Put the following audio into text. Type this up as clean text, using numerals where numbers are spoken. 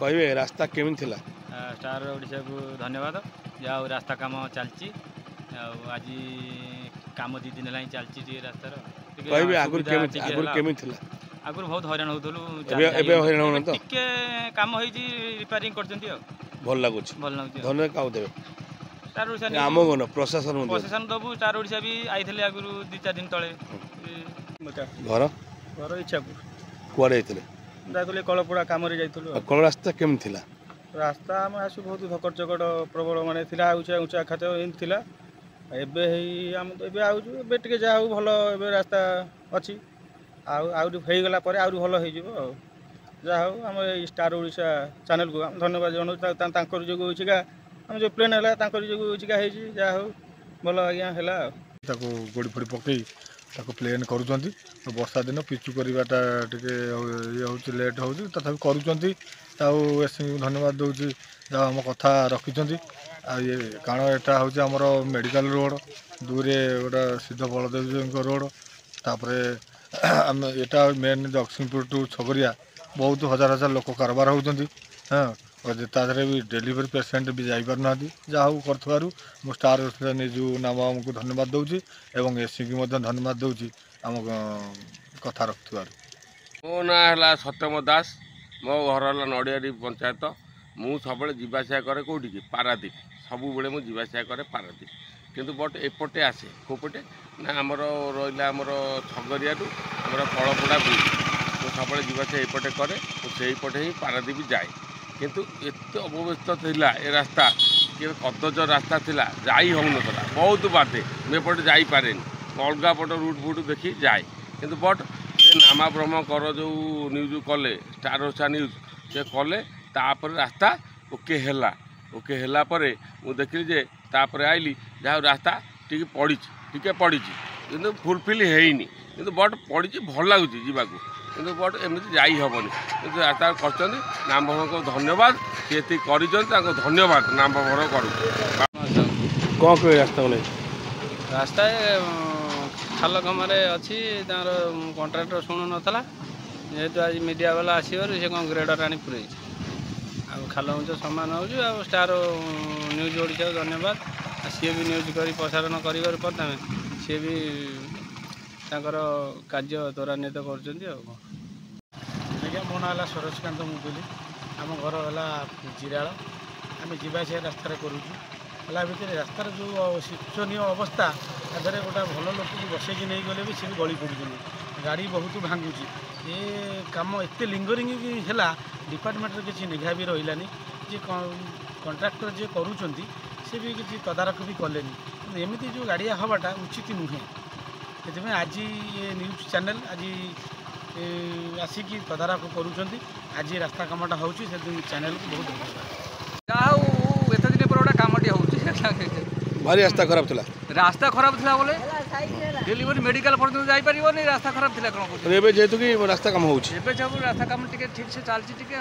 कहबे रास्ता केमिन थिला स्टार ओडिशा को धन्यवाद जाओ रास्ता काम चलची आज काम 2 दिन है चलची रास्तार कहबे आगुर केमिन थिला आगुर बहुत हैरान होतलु एबे हैरान होन तो टिके काम होईची रिपेयरिंग करचंती भल लागुछ धन्यवाद काउ देबे स्टार ओडिशा आम गन प्रशासन दबु स्टार ओडिशा भी आइथिले आगुर 2-4 दिन तळे घर घर इच्छापुर कुआडे आइथिले जाइतले कळपड़ा काम रे जाइतलु कळ रास्ता केमिन थिला रास्ता आम आसु बहुत धकड़ चकड़ प्रबल माने थिला ऊंचा ऊंचा खात एमती थिला एबे आम एबे आउछु एबे टिके जा हो भलो एबे रास्ता अछि आउरी हो गला परे आउरी भलो हो जिवो जा हो हम स्टार ओडिशा चैनल को धन्यवाद जनो तांकर जोग होइछिका हम जो प्लेन हला तांकर जोग होइछिका हेछि जा हो भलो आज्ञा हला ताको गोड़ी फोड़ी पकई ताको प्लेन करूचंती वर्षा दिन पिचु करवाटा टिके ये होची लेट होची तथापि करूचंती ताऊ एस धन्यवाद दउची जा हम कथा रखिचंती आ ये कारण एटा होची हमर मेडिकल रोड दूरे गोटा सिद्ध बलदेव रोड तापरे आम एटा मेन जगतसिंहपुर टू छगरिया बहुत हजार हजार लोक कारबार होचंती हाँ ताधरे भी डेलीवरी पेसेंट भी जापर ना जहाँ करूँ मु स्टार न्यूज नाम आमको धन्यवाद दूसरी और एसी की धन्यवाद दूसरी आम कथा रखुवर मो ना है सत्यम दास मो घर है नड़ियारी पंचायत मु सब जावासिया करे कौटी की पारादीप सब मुझे जावासिया करे पारादीप किंतु बट एपटे आसे कोपटे ना आमर रहा आमर छगरिया आमर कलपड़ा ब्रिज मुझे सब जावासिया एपटे करे से पटे ही पारादीप जाए किंतु एत अव्यवस्था थिला ए रास्ता कि कदज रास्ता थिला जाई हो नथला बहुत बाटे मेपटे जाई पारेनी अलगा पट रूट फुट देखी जाए किंतु बट से नामा ब्रह्म कर जो न्यूज कले स्टार ओडिशा न्यूज से कले तापर रास्ता ओके हैला परे मु देखली जे तापर आइली जहाँ रास्ता टिके पड़ी किंतु फुलफिल हेनी किंतु बट पड़ी भल लगुच जीवाकू किंतु बट एमती जाई हेनी किंतु रास्ता कर नाम भर को धन्यवाद सी कर धन्यवाद नाम भर कर कौन कह रास्ता बोले रास्ता खाल कमारे अच्छी तार कंट्राक्टर शुणु नाला जेहेतु आज मीडिया वाला आसवर से कौन ग्रेडर आनी पुरे खाल उंच सामान हो स्टार न्यूज ओडिशा धन्यवाद सी भी न्यूज कर प्रसारण कर प्रथम सी भी तांकर कार्य त्वरान्वित कर मो ना है सरोजकांत मुदुली आम घर है जिराल आम जावासिया रास्तार करुला भितर रास्तार जो शिक्षणीय अवस्था तादे गोटा भल लोक बसैकी नहीं गले भी सी भी गली पड़ुन गाड़ी बहुत भांगुची ये कम एत लिंगरिंग है डिपार्टमेंट किसी निघा भी रही जे कंट्राक्टर जे करुँच सी भी किसी तदारख भी कले एमती जो गाड़िया हवाटा उचित नुहे से आज ये न्यूज चैनल आज आसिकी तदारख करुँच आज रास्ता कामटा हो चैनल को बहुत धन्यवाद एत दिन पर गोटे कमटी हो भारी रास्ता खराब थिला रास्ता खराब थिला बोले डेलीवरी मेडिकल पर्यटन जाई परिबो नहीं रास्ता खराब थिला कोन एबे जेतु कि रास्ता काम होउची एबे जब रास्ता काम टिके ठीक से चलची टिके